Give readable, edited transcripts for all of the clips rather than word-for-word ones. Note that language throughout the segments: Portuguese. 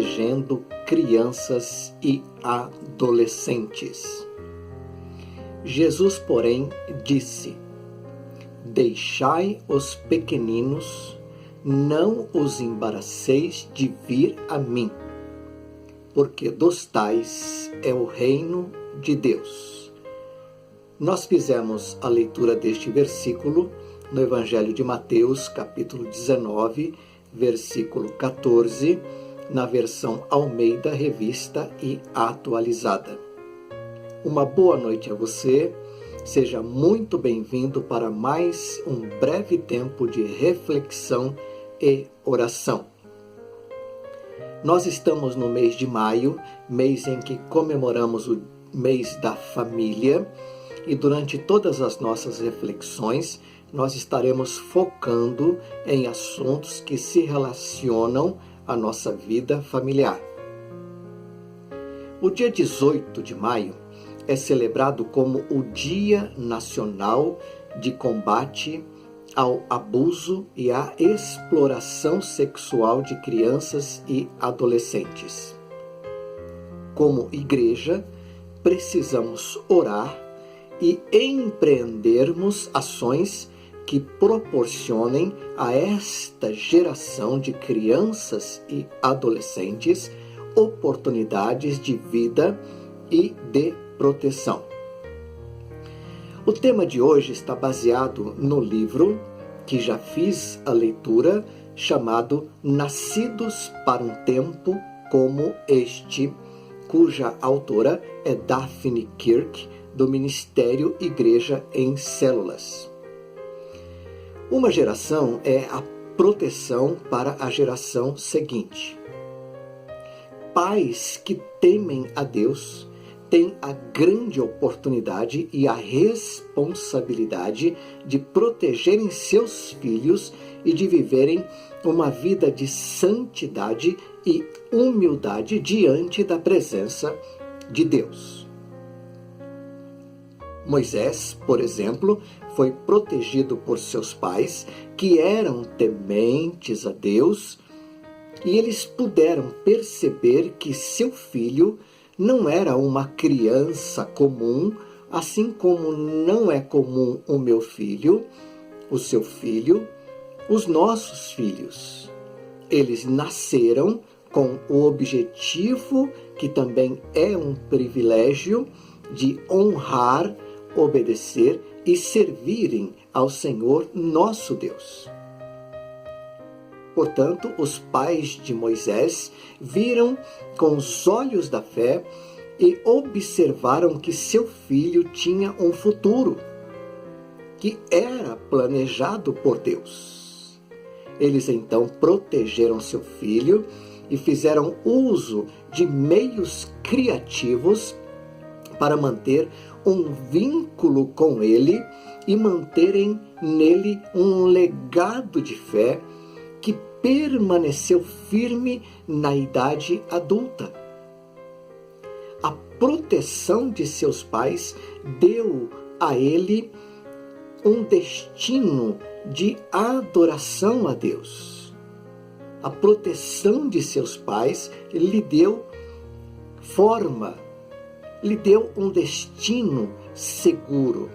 protegendo crianças e adolescentes. Jesus, porém, disse: deixai os pequeninos, não os embaraceis de vir a mim, porque dos tais é o reino de Deus. Nós fizemos a leitura deste versículo no Evangelho de Mateus, capítulo 19, versículo 14, na versão Almeida, Revista e Atualizada. Uma boa noite a você, seja muito bem-vindo para mais um breve tempo de reflexão e oração. Nós estamos no mês de maio, mês em que comemoramos o mês da família, e durante todas as nossas reflexões, nós estaremos focando em assuntos que se relacionam à nossa vida familiar. O dia 18 de maio é celebrado como o Dia Nacional de Combate ao Abuso e à Exploração Sexual de Crianças e Adolescentes. Como igreja, precisamos orar e empreendermos ações que proporcionem a esta geração de crianças e adolescentes oportunidades de vida e de proteção. O tema de hoje está baseado no livro que já fiz a leitura, chamado Nascidos para um Tempo como Este, cuja autora é Daphne Kirk, do Ministério Igreja em Células. Uma geração é a proteção para a geração seguinte. Pais que temem a Deus têm a grande oportunidade e a responsabilidade de protegerem seus filhos e de viverem uma vida de santidade e humildade diante da presença de Deus. Moisés, por exemplo, foi protegido por seus pais, que eram tementes a Deus, e eles puderam perceber que seu filho não era uma criança comum, assim como não é comum o meu filho, o seu filho, os nossos filhos. Eles nasceram com o objetivo, que também é um privilégio, de honrar, obedecer e servirem ao Senhor nosso Deus. Portanto, os pais de Moisés viram com os olhos da fé e observaram que seu filho tinha um futuro, que era planejado por Deus. Eles então protegeram seu filho e fizeram uso de meios criativos para manter um vínculo com ele e manterem nele um legado de fé que permaneceu firme na idade adulta. A proteção de seus pais deu a ele um destino de adoração a Deus. A proteção de seus pais lhe deu forma, lhe deu um destino seguro.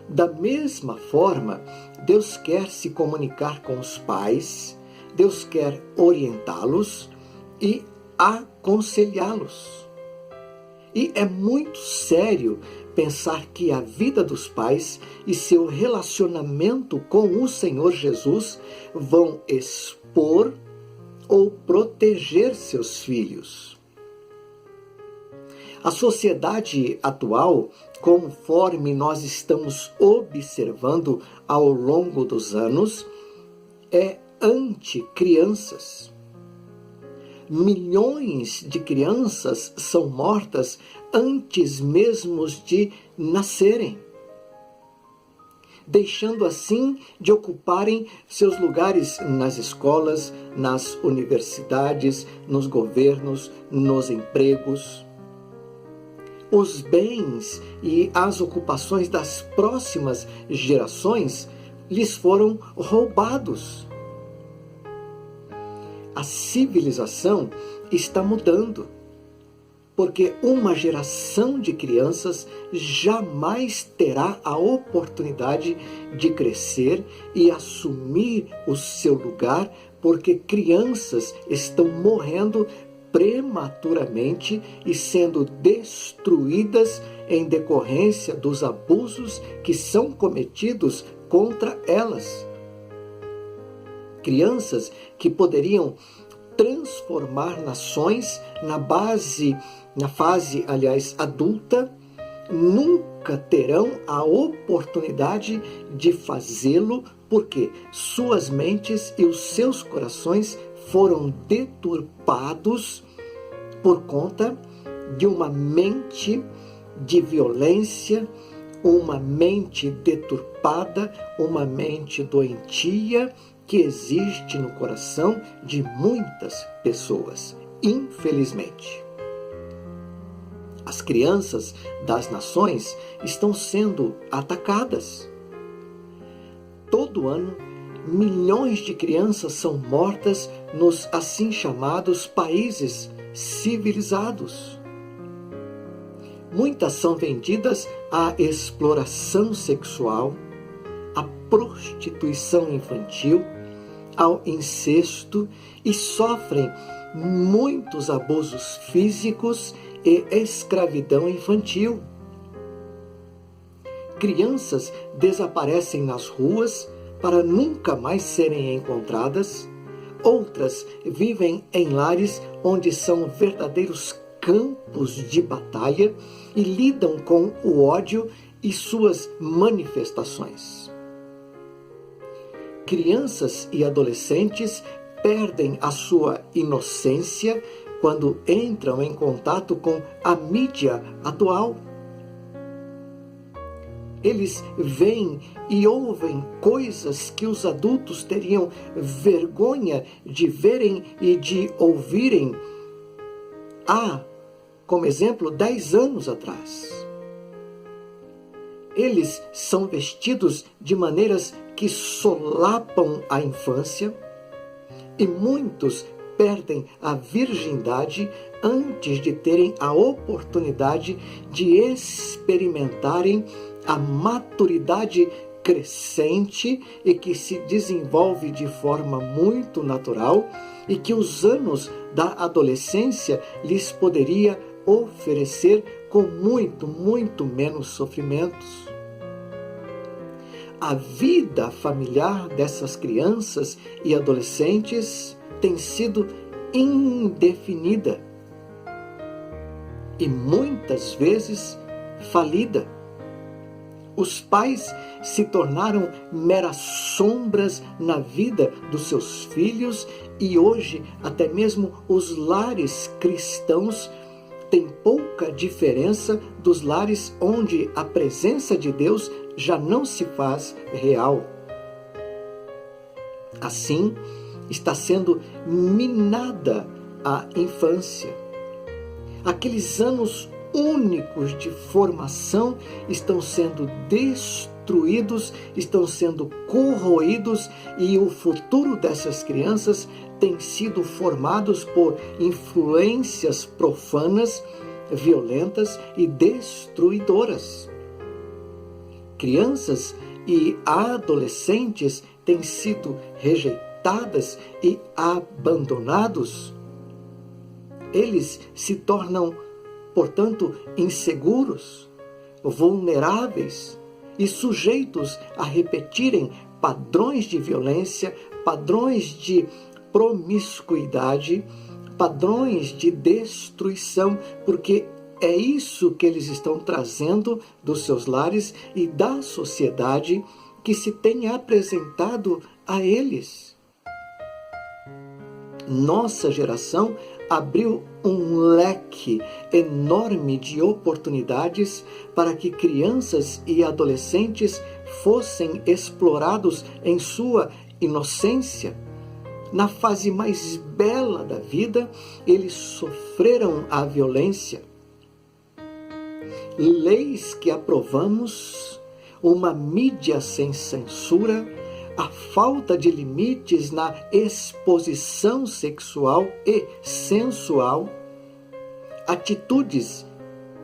Da mesma forma, Deus quer se comunicar com os pais, Deus quer orientá-los e aconselhá-los. E é muito sério pensar que a vida dos pais e seu relacionamento com o Senhor Jesus vão expor ou proteger seus filhos. A sociedade atual, conforme nós estamos observando ao longo dos anos, é anti-crianças. Milhões de crianças são mortas antes mesmo de nascerem, deixando assim de ocuparem seus lugares nas escolas, nas universidades, nos governos, nos empregos. Os bens e as ocupações das próximas gerações lhes foram roubados. a civilização está mudando, porque uma geração de crianças jamais terá a oportunidade de crescer e assumir o seu lugar, porque crianças estão morrendo prematuramente e sendo destruídas em decorrência dos abusos que são cometidos contra elas. Crianças que poderiam transformar nações na fase adulta, nunca terão a oportunidade de fazê-lo, porque suas mentes e os seus corações foram deturpados por conta de uma mente de violência, uma mente deturpada, uma mente doentia que existe no coração de muitas pessoas, infelizmente. As crianças das nações estão sendo atacadas. Todo ano, milhões de crianças são mortas nos assim chamados países civilizados. Muitas são vendidas à exploração sexual, à prostituição infantil, ao incesto e sofrem muitos abusos físicos e escravidão infantil. Crianças desaparecem nas ruas para nunca mais serem encontradas. Outras vivem em lares onde são verdadeiros campos de batalha e lidam com o ódio e suas manifestações. Crianças e adolescentes perdem a sua inocência quando entram em contato com a mídia atual. Eles veem e ouvem coisas que os adultos teriam vergonha de verem e de ouvirem há, como exemplo, 10 anos atrás. Eles são vestidos de maneiras que solapam a infância e muitos perdem a virgindade antes de terem a oportunidade de experimentarem a maturidade crescente e que se desenvolve de forma muito natural e que os anos da adolescência lhes poderia oferecer com muito menos sofrimentos. A vida familiar dessas crianças e adolescentes tem sido indefinida e muitas vezes falida. Os pais se tornaram meras sombras na vida dos seus filhos e hoje até mesmo os lares cristãos têm pouca diferença dos lares onde a presença de Deus já não se faz real. Assim, está sendo minada a infância. Aqueles anos únicos de formação estão sendo destruídos, estão sendo corroídos e o futuro dessas crianças tem sido formados por influências profanas, violentas e destruidoras. Crianças e adolescentes têm sido rejeitadas e abandonados. Eles se tornam, portanto, inseguros, vulneráveis e sujeitos a repetirem padrões de violência, padrões de promiscuidade, padrões de destruição, porque é isso que eles estão trazendo dos seus lares e da sociedade que se tem apresentado a eles. Nossa geração abriu um leque enorme de oportunidades para que crianças e adolescentes fossem explorados em sua inocência. Na fase mais bela da vida, eles sofreram a violência. Leis que aprovamos, uma mídia sem censura, a falta de limites na exposição sexual e sensual, atitudes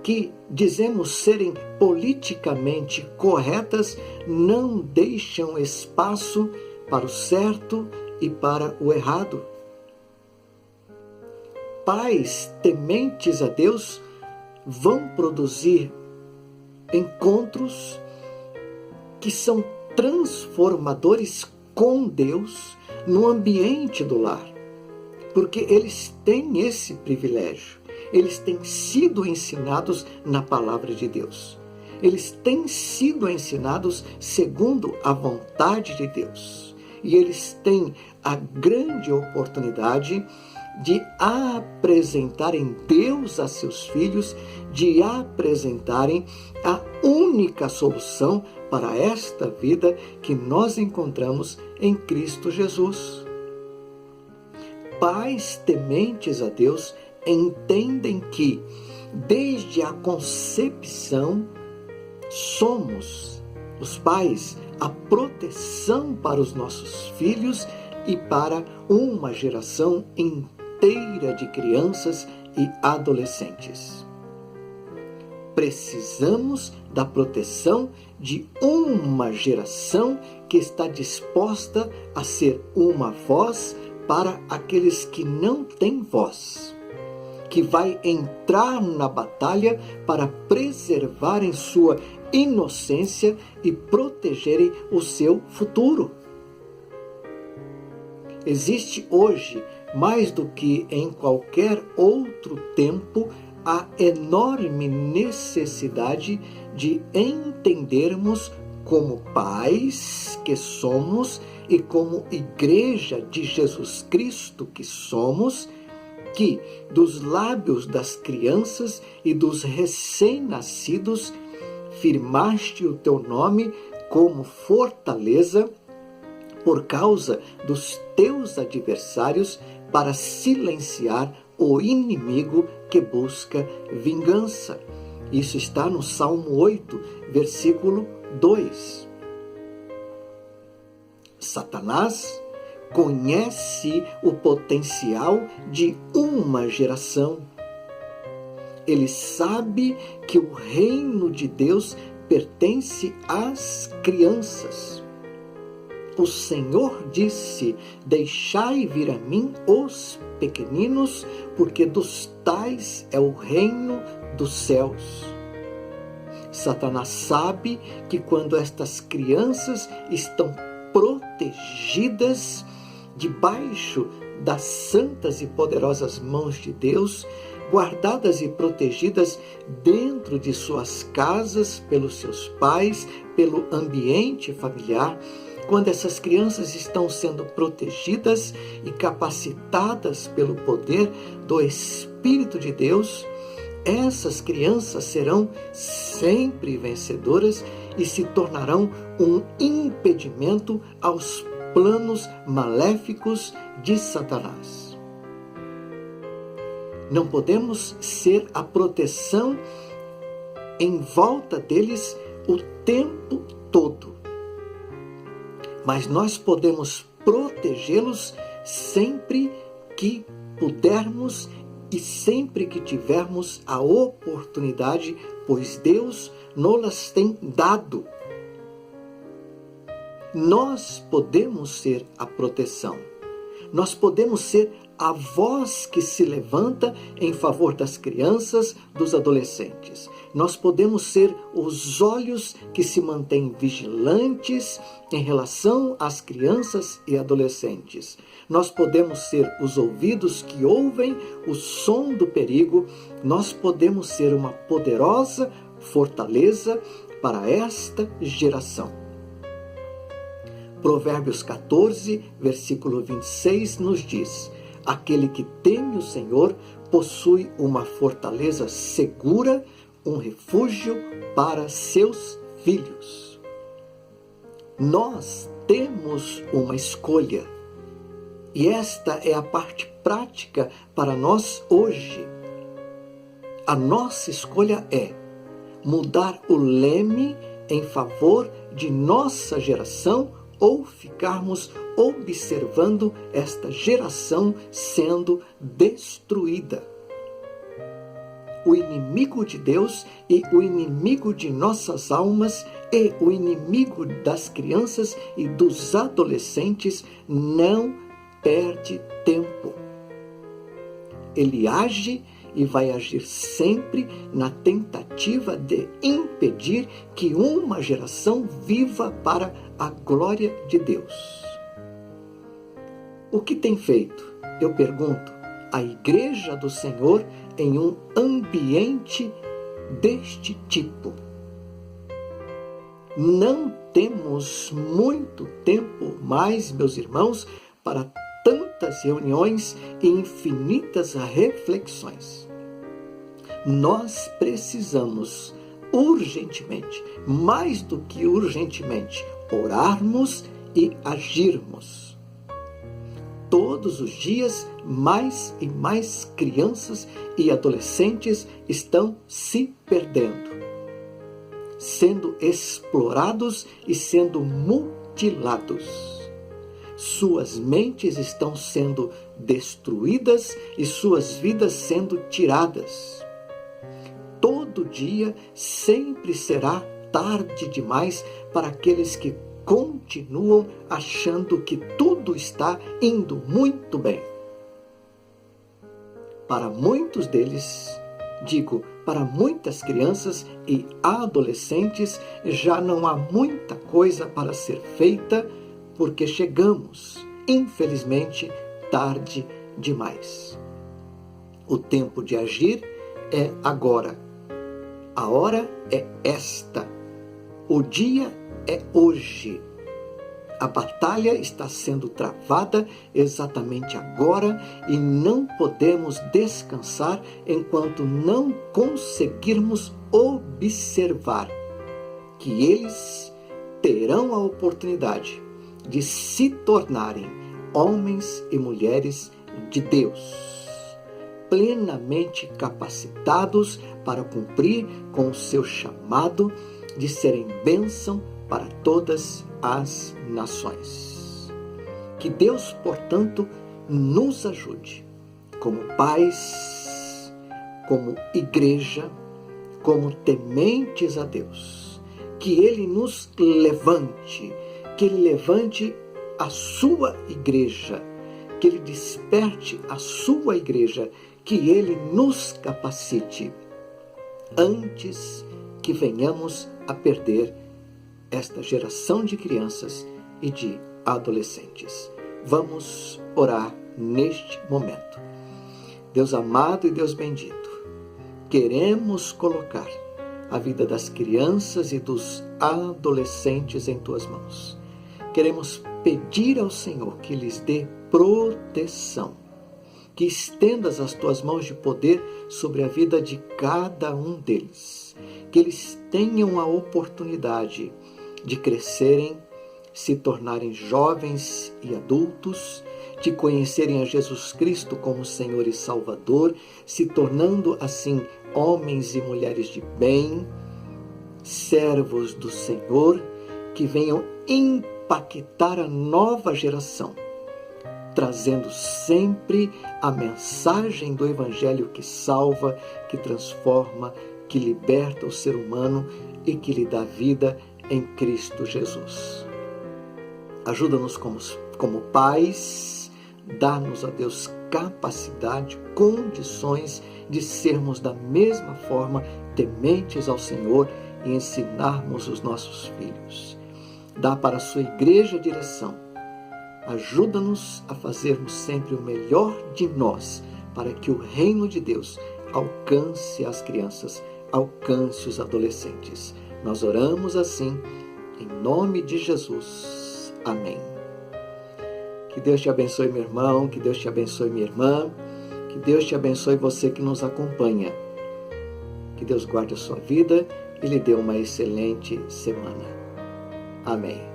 que dizemos serem politicamente corretas não deixam espaço para o certo e para o errado. Pais tementes a Deus vão produzir encontros que são transformadores com Deus no ambiente do lar, porque eles têm esse privilégio. Eles têm sido ensinados na palavra de Deus. Eles têm sido ensinados segundo a vontade de Deus. E eles têm a grande oportunidade de apresentarem Deus a seus filhos, de apresentarem a única solução para esta vida que nós encontramos em Cristo Jesus. Pais tementes a Deus entendem que, desde a concepção, somos, os pais, a proteção para os nossos filhos e para uma geração inteira de crianças e adolescentes. Precisamos da proteção de uma geração que está disposta a ser uma voz para aqueles que não têm voz, que vai entrar na batalha para preservarem sua inocência e protegerem o seu futuro. Existe hoje, mais do que em qualquer outro tempo, a enorme necessidade de entendermos, como pais que somos e como igreja de Jesus Cristo que somos, que dos lábios das crianças e dos recém-nascidos firmaste o teu nome como fortaleza por causa dos teus adversários, para silenciar o inimigo que busca vingança. Isso está no Salmo 8, versículo 2. Satanás conhece o potencial de uma geração. Ele sabe que o reino de Deus pertence às crianças. O Senhor disse: deixai vir a mim os pequeninos, porque dos tais é o reino dos céus. Satanás sabe que quando estas crianças estão protegidas debaixo das santas e poderosas mãos de Deus, guardadas e protegidas dentro de suas casas, pelos seus pais, pelo ambiente familiar, quando essas crianças estão sendo protegidas e capacitadas pelo poder do Espírito de Deus, essas crianças serão sempre vencedoras e se tornarão um impedimento aos planos maléficos de Satanás. Não podemos ser a proteção em volta deles o tempo todo, mas nós podemos protegê-los sempre que pudermos e sempre que tivermos a oportunidade, pois Deus nos tem dado. Nós podemos ser a proteção. Nós podemos ser a voz que se levanta em favor das crianças, dos adolescentes. Nós podemos ser os olhos que se mantêm vigilantes em relação às crianças e adolescentes. Nós podemos ser os ouvidos que ouvem o som do perigo. Nós podemos ser uma poderosa fortaleza para esta geração. Provérbios 14, versículo 26 nos diz: aquele que teme o Senhor possui uma fortaleza segura, um refúgio para seus filhos. Nós temos uma escolha, e esta é a parte prática para nós hoje. A nossa escolha é mudar o leme em favor de nossa geração ou ficarmos observando esta geração sendo destruída. O inimigo de Deus e o inimigo de nossas almas e o inimigo das crianças e dos adolescentes não perde tempo. Ele age e vai agir sempre na tentativa de impedir que uma geração viva para a glória de Deus. O que tem feito? Eu pergunto, a Igreja do Senhor em um ambiente deste tipo? Não temos muito tempo mais, meus irmãos, para tantas reuniões e infinitas reflexões. Nós precisamos urgentemente, mais do que urgentemente, orarmos e agirmos. Todos os dias, mais e mais crianças e adolescentes estão se perdendo, sendo explorados e sendo mutilados. Suas mentes estão sendo destruídas e suas vidas sendo tiradas. Todo dia sempre será tarde demais para aqueles que continuam achando que tudo está indo muito bem. Para muitos deles, para muitas crianças e adolescentes, já não há muita coisa para ser feita, porque chegamos, infelizmente, tarde demais. O tempo de agir é agora. A hora é esta. O dia é hoje. A batalha está sendo travada exatamente agora e não podemos descansar enquanto não conseguirmos observar que eles terão a oportunidade de se tornarem homens e mulheres de Deus, plenamente capacitados para cumprir com o seu chamado de serem bênção para todas as nações. Que Deus, portanto, nos ajude, como pais, como igreja, como tementes a Deus, que Ele nos levante, que Ele levante a sua igreja, que Ele desperte a sua igreja, que Ele nos capacite, antes que venhamos a perder esta geração de crianças e de adolescentes. Vamos orar neste momento. Deus amado e Deus bendito, queremos colocar a vida das crianças e dos adolescentes em Tuas mãos. Queremos pedir ao Senhor que lhes dê proteção, que estendas as Tuas mãos de poder sobre a vida de cada um deles, que eles tenham a oportunidade de crescerem, se tornarem jovens e adultos, de conhecerem a Jesus Cristo como Senhor e Salvador, se tornando assim homens e mulheres de bem, servos do Senhor, que venham impactar a nova geração, trazendo sempre a mensagem do Evangelho que salva, que transforma, que liberta o ser humano e que lhe dá vida em Cristo Jesus. Ajuda-nos como pais, dá-nos, a Deus, capacidade, condições de sermos da mesma forma tementes ao Senhor e ensinarmos os nossos filhos. Dá para a sua igreja a direção. Ajuda-nos a fazermos sempre o melhor de nós, para que o reino de Deus alcance as crianças, alcance os adolescentes. Nós oramos assim, em nome de Jesus. Amém. Que Deus te abençoe, meu irmão, que Deus te abençoe, minha irmã, que Deus te abençoe você que nos acompanha. Que Deus guarde a sua vida e lhe dê uma excelente semana. Amém.